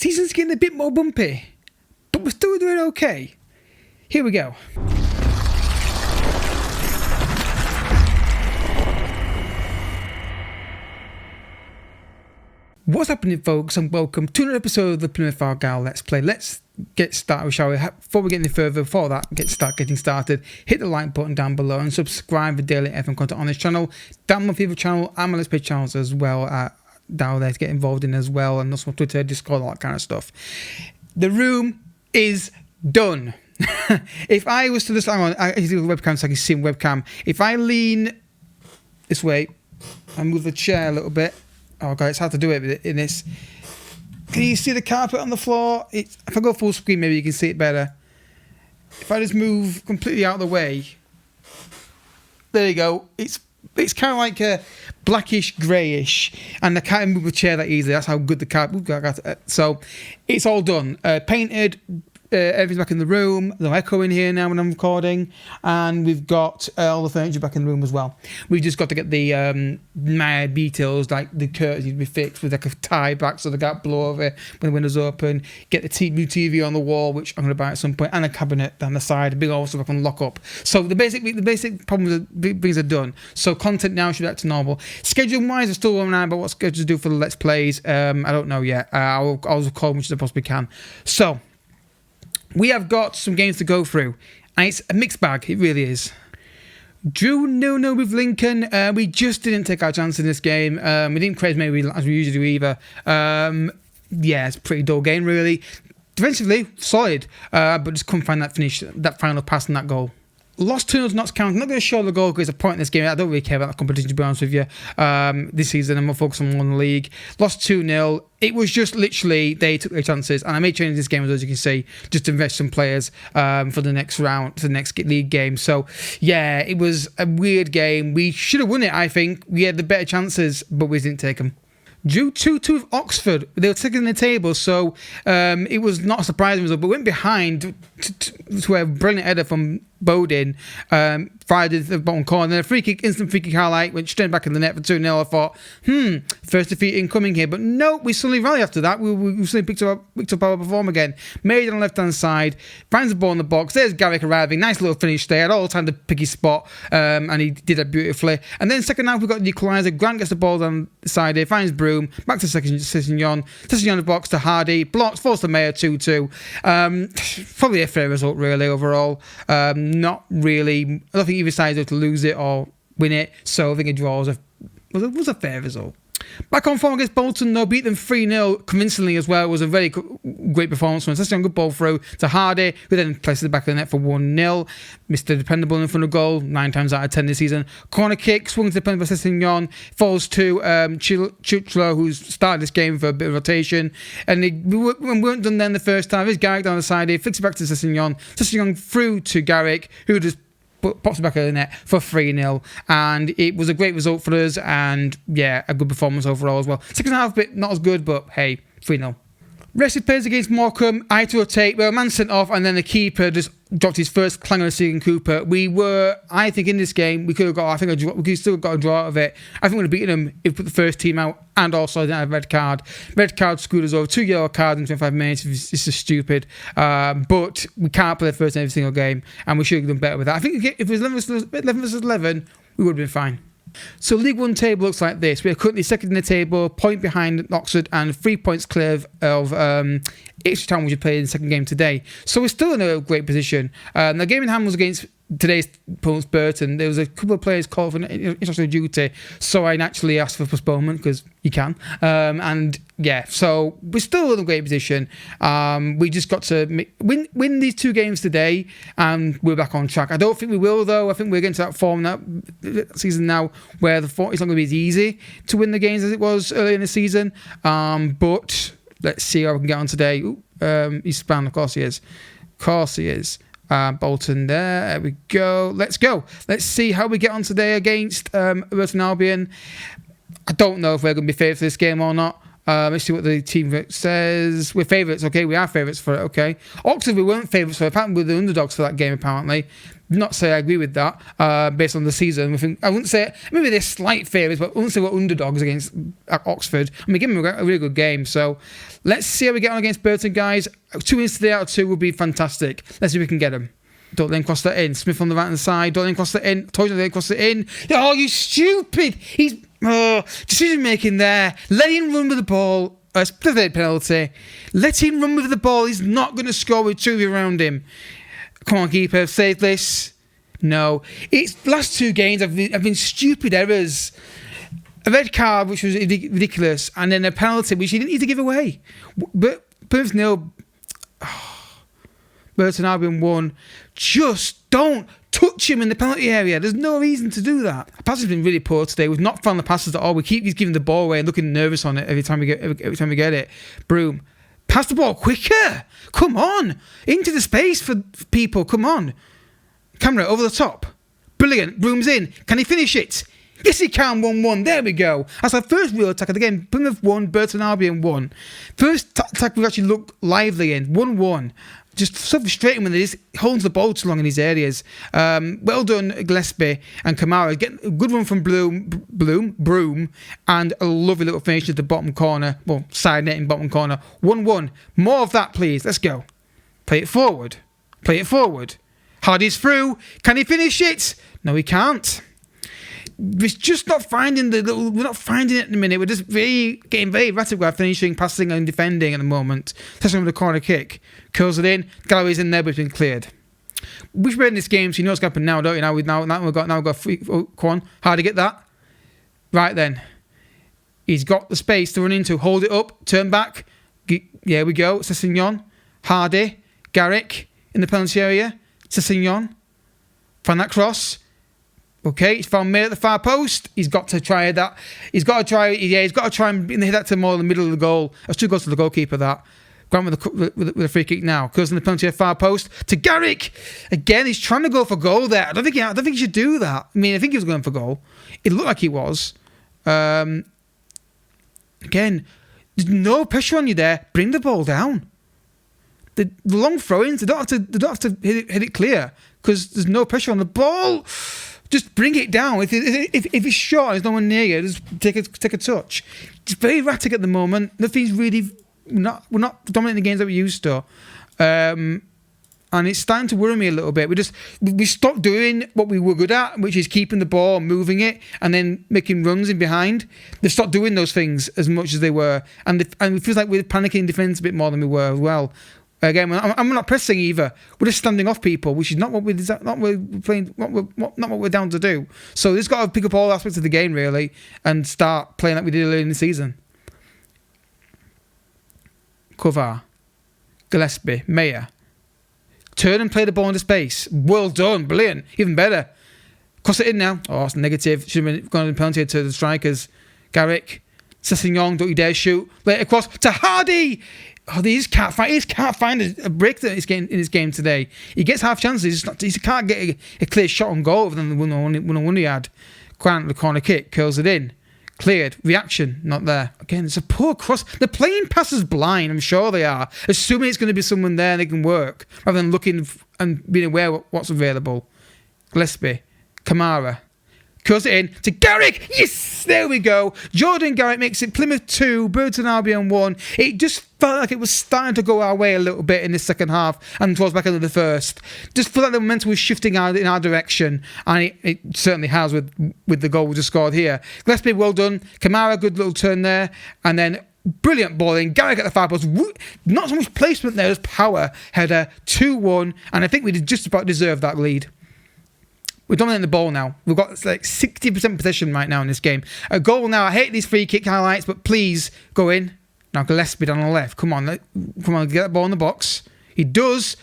Season's getting a bit more bumpy, but we're still doing okay. Here we go. What's happening, folks, and welcome to another episode of the Plymouth Argyle Let's Play. Let's get started, shall we? Before we get any further, before that, getting started, hit the like button down below and subscribe for daily FM content on this channel. Down my favorite channel and my Let's Play channels as well, down there to get involved in as well, and also on Twitter, Discord, all that kind of stuff. The room is done. If I was to just, hang on, I do the webcam so I can see webcam. If I lean this way and move the chair a little bit, oh god, it's hard to do it in this. Can you see the carpet on the floor? If I go full screen, maybe you can see it better. If I just move completely out of the way, there you go. It's kind of like a blackish, greyish, and I can't move the chair that easily. That's how good the carpet. So it's all done, painted. Everything's back in the room. No echo in here now when I'm recording, and we've got all the furniture back in the room as well. We've just got to get the minor details, like the curtains need to be fixed with like a tie back so they can't blow over when the windows open. Get the new TV on the wall, which I'm going to buy at some point, and a cabinet down the side, a big old stuff I can lock up. So the basic problems, things are done. So content now should be back to normal. Schedule wise, I'm still wondering about what schedule to do for the Let's Plays. I don't know yet. I'll record much as I possibly can. So we have got some games to go through, and it's a mixed bag, it really is. Drew 0-0 with Lincoln. We just didn't take our chance in this game. We didn't create as many as we usually do either. Yeah, it's a pretty dull game, really. Defensively, solid, but just couldn't find that finish, that final pass and that goal. Lost 2-0 not counting. I'm not going to show the goal because it's a point in this game. I don't really care about that competition, to be honest with you. This season, I'm more focused on one league. Lost 2-0. It was just literally they took their chances, and I made changes this game, as you can see, just to invest some players for the next round, for the next league game. So, yeah, it was a weird game. We should have won it, I think. We had the better chances, but we didn't take them. Drew 2-2 with Oxford. They were taking the table, so it was not a surprising result, but went behind to a brilliant header from Bodin, fired into the bottom corner. Then a free kick, instant free kick highlight, went straight back in the net for 2-0. I thought, first defeat incoming here. But no, we suddenly rallied after that. We suddenly picked up our perform again. Made it on the left-hand side, finds the ball in the box. There's Garrick arriving. Nice little finish there. Had all the time to pick his spot, and he did that beautifully. And then second half, we got the equaliser. Grant gets the ball down the side here, finds Broom, back to Sessignon. Sessignon the box to Hardy, blocks, falls to Mayer 2-2. Probably a fair result, really, overall. Not really. I don't think either side is to lose it or win it, so I think a draw was a fair result. Back on form against Bolton, though, beat them 3-0 convincingly as well. It was a very great performance. Especially on good ball through to Hardy, who then placed it back in the net for 1-0. Mr. Dependable in front of goal, 9 times out of 10 this season. Corner kick, swung to Dependable Sessignon, falls to Chuchlo, who's started this game for a bit of rotation. And we weren't done then the first time. Here's Garrick down the side here, flicks it back to Sessignon. Sessignon through to Garrick, who just pops it back in the net for 3-0, and it was a great result for us, and yeah, a good performance overall as well. Second half bit not as good, but hey, 3-0. Rested players against Morecambe. I had to rotate. Well, a man sent off, and then the keeper just dropped his first clang on the Segan Cooper. We were, I think, in this game, we could have got, I think, we could have still got a draw out of it. I think we would have beaten them if we put the first team out, and also didn't have a red card. Red card screwed us over. 2 yellow cards in 25 minutes. It's just stupid. But we can't play the first in every single game, and we should have done better with that. I think if it was 11 versus 11, we would have been fine. So League One table looks like this. We are currently second in the table, point behind Oxford, and 3 points clear of Ipswich Town, which we played in the second game today. So we're still in a great position. The game in hand was against today's opponent, Burton. There was a couple of players called for international duty, so I naturally asked for postponement because you can. And yeah, so we're still in a great position. We just got to win these 2 games today, and we're back on track. I don't think we will, though. I think we're getting to that form that season now where it's not going to be as easy to win the games as it was earlier in the season. But let's see how we can get on today. He's spanned, of course he is. Bolton there we go. Let's go. Let's see how we get on today against Burton Albion. I don't know if we're going to be favourites for this game or not. Let's see what the team says. We're favourites. Okay, we are favourites for it. Okay. Oxford, we weren't favourites for it. Apparently, we're the underdogs for that game, apparently. Not say I agree with that, based on the season. I wouldn't say, maybe they're slight favourites, but I wouldn't say we're underdogs against Oxford. I mean, give them a really good game. So let's see how we get on against Burton, guys. 2 wins today out of 2 would be fantastic. Let's see if we can get them. Don't let him cross that in. Smith on the right hand side. Don't let him cross that in. Told you to let him cross it in. Oh, you stupid! Decision making there. Let him run with the ball. A split penalty. Let him run with the ball. He's not going to score with 2 of you around him. Come on, keeper. Save this. No. It's last 2 games have been stupid errors. A red card, which was ridiculous, and then a penalty, which he didn't need to give away. But Plymouth 0. Burton Albion 1. Just don't touch him in the penalty area. There's no reason to do that. The pass has been really poor today. We've not found the passes at all. We keep giving the ball away and looking nervous on it every time we get it. Broom. Pass the ball quicker. Come on. Into the space for people. Come on. Camera over the top. Brilliant. Broom's in. Can he finish it? Yes, he can. 1-1. There we go. That's our first real attack of the game. Plymouth 1, Burton Albion 1. First attack we've actually looked lively in. 1-1. Just so frustrating when they just holds the ball too long in these areas. Well done, Gillespie and Kamara. Getting a good run from Broom, and a lovely little finish at the bottom corner. Well, side netting bottom corner. 1-1. More of that, please. Let's go. Play it forward. Hardy's through. Can he finish it? No, he can't. We're just not finding we're not finding it in a minute. We're just getting very erratic with our finishing, passing and defending at the moment. Testing with a corner kick. Curls it in. Galloway's in there, but it's been cleared. We've been in this game, so you know what's going to happen now, don't you? Now we've got free. Oh, come on. Hardy, get that. Right then. He's got the space to run into. Hold it up. Turn back. There we go. Sessignon. Hardy. Garrick in the penalty area. Sessignon. Find that cross. Okay, he's found May at the far post. He's got to try that. He's got to try and hit that to more in the middle of the goal. That's 2 goals to the goalkeeper, that. Grant with a free kick now. Goes in the penalty at far post to Garrick. Again, he's trying to go for goal there. I don't think he should do that. I mean, I think he was going for goal. It looked like he was. Again, there's no pressure on you there. Bring the ball down. The long throw-ins, they don't have to hit it clear because there's no pressure on the ball. Just bring it down. If it's short and there's no one near you, just take a touch. It's very erratic at the moment. Nothing's really... We're not dominating the games that we used to. And it's starting to worry me a little bit. We stopped doing what we were good at, which is keeping the ball, moving it, and then making runs in behind. They've stopped doing those things as much as they were. And it feels like we're panicking in defence a bit more than we were as well. Again, I'm not pressing either. We're just standing off people, which is not what we're down to do. So we've just got to pick up all aspects of the game really and start playing like we did earlier in the season. Kovar, Gillespie, Mayer. Turn and play the ball into space. Well done, brilliant, even better. Cross it in now. Oh, it's negative. Should have been gone in penalty to the strikers. Garrick, Sessignon, don't you dare shoot. Let it across to Hardy. Oh, he just can't find a break in his game today. He gets half chances. He can't get a clear shot on goal other than the one he had. Grant, the corner kick, curls it in. Cleared. Reaction, not there. Again, it's a poor cross. They're playing passes blind, I'm sure they are. Assuming it's going to be someone there and they can work, rather than looking and being aware of what's available. Gillespie. Kamara. Curls it in to Garrick. Yes! There we go. Jordan Garrick makes it Plymouth 2, Burton Albion 1. It just felt like it was starting to go our way a little bit in the second half and towards back into the first. Just felt like the momentum was shifting in our direction, and it certainly has with the goal we just scored here. Gillespie, well done. Kamara, good little turn there. And then brilliant ball in. Garrick at the far post. Not so much placement there as power. Header, 2-1. And I think we just about deserved that lead. We're dominating the ball now. We've got like 60% possession right now in this game. A goal now. I hate these free kick highlights, but please go in. Now Gillespie down on the left. Come on, get that ball in the box. He does.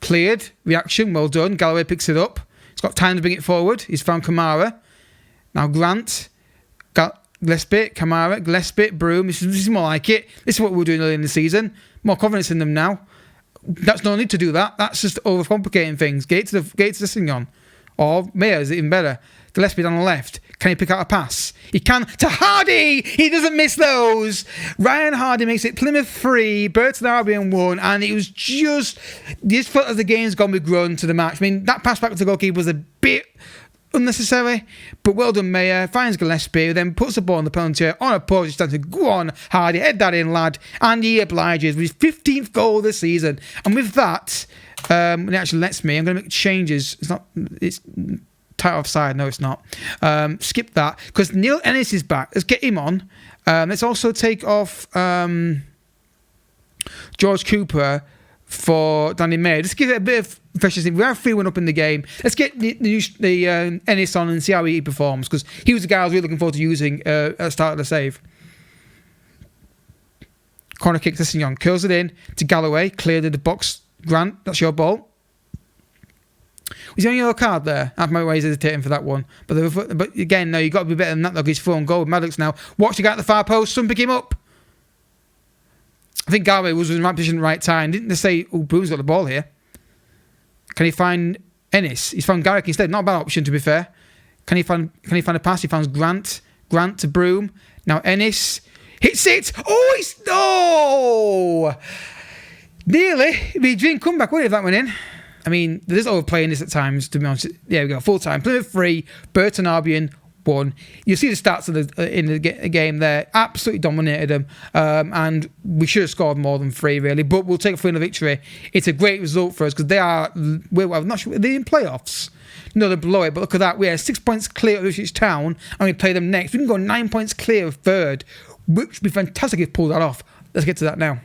Cleared. Reaction, well done. Galloway picks it up. He's got time to bring it forward. He's found Kamara. Now Grant. Gillespie, Kamara, Gillespie, Broom. This is more like it. This is what we were doing earlier in the season. More confidence in them now. That's no need to do that. That's just overcomplicating things. Get to the Signon. Or Mayer is even better. Gillespie down the left. Can he pick out a pass? He can to Hardy. He doesn't miss those. Ryan Hardy makes it Plymouth 3, Burton Albion 1, and it was just felt as the game's gone with grunt to the match. I mean, that pass back to the goalkeeper was a bit unnecessary, but well done, Mayer. Finds Gillespie, then puts the ball on the penalty area on a pause. He's to go on, Hardy, head that in, lad, and he obliges with his 15th goal this season. And with that, it actually lets me. I'm going to make changes. It's tight offside. No, it's not. Skip that because Neil Ennis is back. Let's get him on. Let's also take off George Cooper for Danny Mayer. Just give it a bit of freshness. We have 3-1 up in the game. Let's get the Ennis on and see how he performs, because he was the guy I was really looking forward to using at the start of the save. Corner kick to Signon. Curls it in to Galloway. Cleared in the box. Grant, that's your ball. Was he on your card there? I have my ways hesitating for that one. But again, no, you've got to be better than that, though. He's 4 on goal with Maddox now. Watch the guy at the far post. Some pick him up. I think Galloway was in the right position at the right time. Didn't they say, oh, Broom's got the ball here? Can he find Ennis? He's found Garrick instead. Not a bad option, to be fair. Can he find a pass? He finds Grant. Grant to Broom. Now Ennis hits it. Oh, nearly. It'd be a dream comeback, wouldn't it, if that went in? I mean, there's overplaying this at times, to be honest. There we go, full time. Plymouth 3, Burton Albion 1. You'll see the stats of in the game there. Absolutely dominated them. And we should have scored more than 3, really. But we'll take a 3-0 victory. It's a great result for us because I'm not sure. Are they in playoffs? No, they're below it. But look at that. We are 6 points clear of Ipswich Town, and we play them next. We can go 9 points clear of third, which would be fantastic if we pulled that off. Let's get to that now.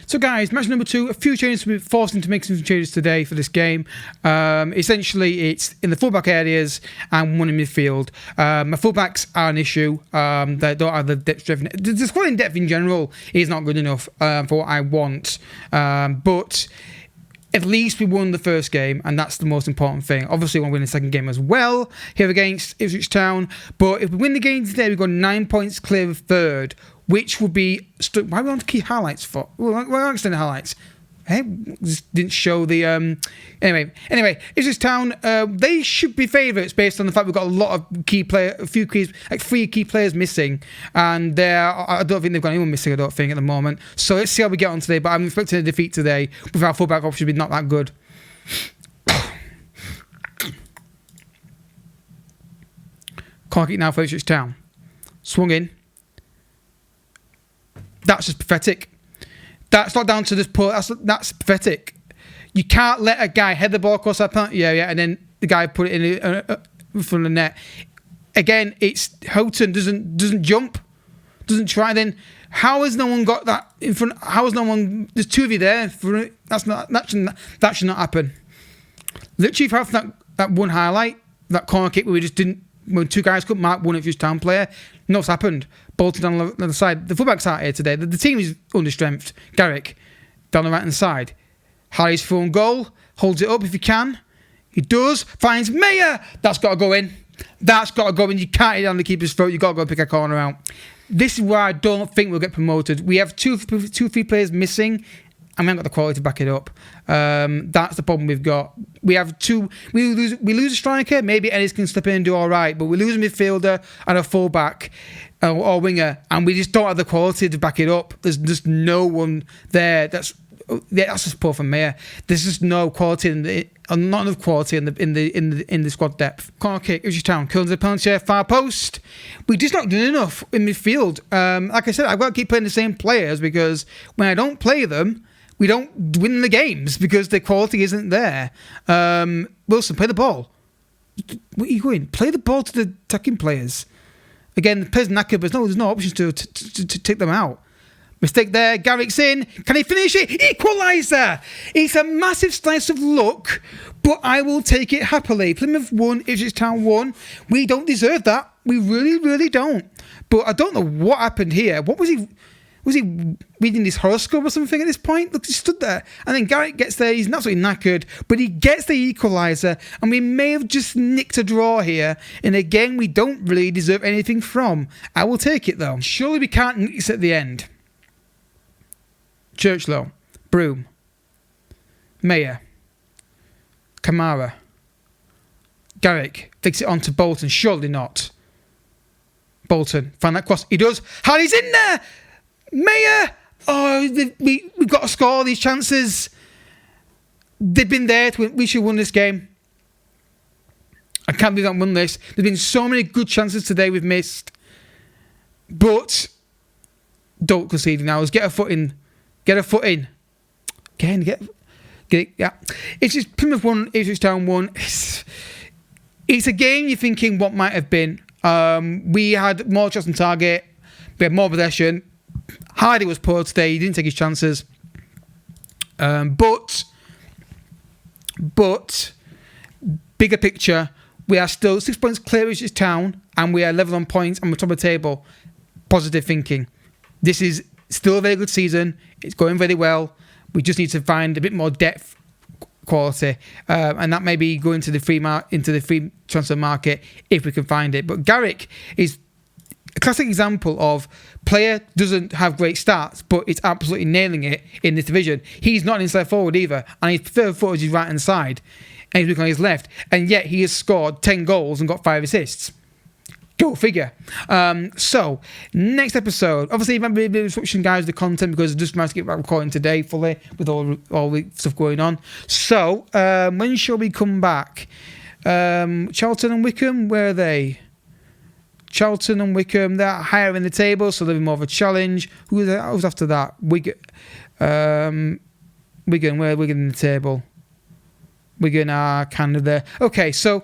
So guys, match number 2, a few changes. We're forced to make some changes today for this game. Essentially, it's in the fullback areas and one in midfield. My fullbacks are an issue. They don't have the depth. The squad in depth in general is not good enough for what I want. But at least we won the first game, and that's the most important thing. Obviously, we want to win the second game as well here against Ipswich Town. But if we win the game today, we've got 9 points clear of third, which would be... Why do we want to keep highlights for? Why do I extend the highlights? Hey, just didn't show the... Anyway, Ipswich Town, they should be favourites based on the fact we've got a lot of key players, a few keys, like 3 key players missing. And I don't think they've got anyone missing, I don't think, at the moment. So let's see how we get on today. But I'm expecting a defeat today with our fullback option be not that good. Can't keep now for Ipswich Town. Swung in. That's just pathetic. That's not down to this poor. That's pathetic. You can't let a guy head the ball across that penalty area and then the guy put it in front of the net. Again, it's Houghton doesn't jump, doesn't try. Then how has no one got that in front? How has no one? There's 2 of you there. That should not happen. Literally, if that one highlight, that corner kick where we just didn't. When 2 guys couldn't mark one Ipswich Town player, nothing's happened. Bolton down the other side. The fullbacks aren't here today. The team is under strength. Garrick down the right hand side. Harry's full goal. Holds it up if he can. He does. Finds Mayer. That's got to go in. That's got to go in. You can't hit it on the keeper's throat. You've got to go pick a corner out. This is where I don't think we'll get promoted. We have 2-3 players missing, and we haven't got the quality to back it up. That's the problem we've got. We have 2. We lose a striker. Maybe Ennis can step in and do all right, but we lose a midfielder and a fullback or winger, and we just don't have the quality to back it up. There's just no one there. That's just poor from Mayer. There's just no quality not enough quality in the squad depth. Corner kick, Ipswich Town kills the penalty far post. We just not doing enough in midfield. Like I said, I've got to keep playing the same players because when I don't play them, we don't win the games because the quality isn't there. Wilson, play the ball. What are you doing? Play the ball to the attacking players. Again, the players knackered, but there's no options to take them out. Mistake there. Garrick's in. Can he finish it? Equaliser! It's a massive slice of luck, but I will take it happily. Plymouth 1, Ipswich Town 1. We don't deserve that. We really, really don't. But I don't know what happened here. What was he... Was he reading his horoscope or something at this point? Look, he stood there. And then Garrick gets there. He's absolutely knackered. But he gets the equaliser. And we may have just nicked a draw here. And again, we don't really deserve anything from. I will take it, though. Surely we can't nick this at the end. Churchlow. Broom. Mayer. Kamara. Garrick flicks it on to Bolton. Surely not. Bolton, find that cross. He does. Hardy's in there. Mayer. Oh, we've got to score these chances. They've been there to win. We should have won this game. I can't believe I won this. There's been so many good chances today we've missed. But don't concede now. Let's get a foot in. Get a foot in. Again, get it. Yeah. It's just Plymouth 1, Ipswich Town 1. It's a game you're thinking what might have been. We had more shots on target. We had more possession. Hardy was poor today. He didn't take his chances. But bigger picture, we are still 6 points clear of Ipswich Town, and we are level on points and we're top of the table. Positive thinking. This is still a very good season. It's going very well. We just need to find a bit more depth, quality, and that may be going to the free transfer market if we can find it. But Garrick is a classic example of player doesn't have great stats, but it's absolutely nailing it in this division. He's not an inside forward either, and his preferred forward is his right hand side, and he's looking on his left, and yet he has scored 10 goals and got 5 assists. Go figure. So, next episode. Obviously, it might be a bit of disruption, guys, with the content because I just managed to get back recording today fully with all the stuff going on. So, when shall we come back? Charlton and Wickham, where are they? Charlton and Wickham, they're higher in the table, so they'll be more of a challenge. Who's after that? Wigan, where are Wigan in the table? Wigan are kind of there. Okay, so...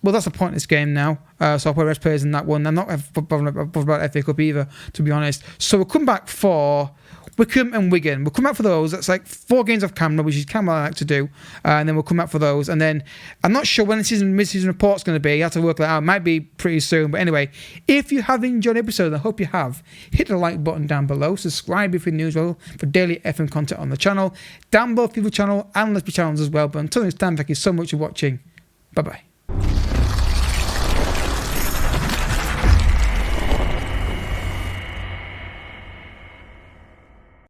well, that's the point of this game now. So I'll put rest players in that one. I'm not bothered about FA Cup either, to be honest. So we'll come back for Wickham and Wigan. We'll come back for those. That's like 4 games off camera, which is kind of what I like to do. And then we'll come back for those. And then I'm not sure when the mid-season report's going to be. You have to work that out. It might be pretty soon. But anyway, if you have enjoyed the episode, I hope you have, hit the like button down below. Subscribe if you're new as well for daily FM content on the channel. Down below, people channel and Let's Be channels as well. But until next time, thank you so much for watching. Bye-bye.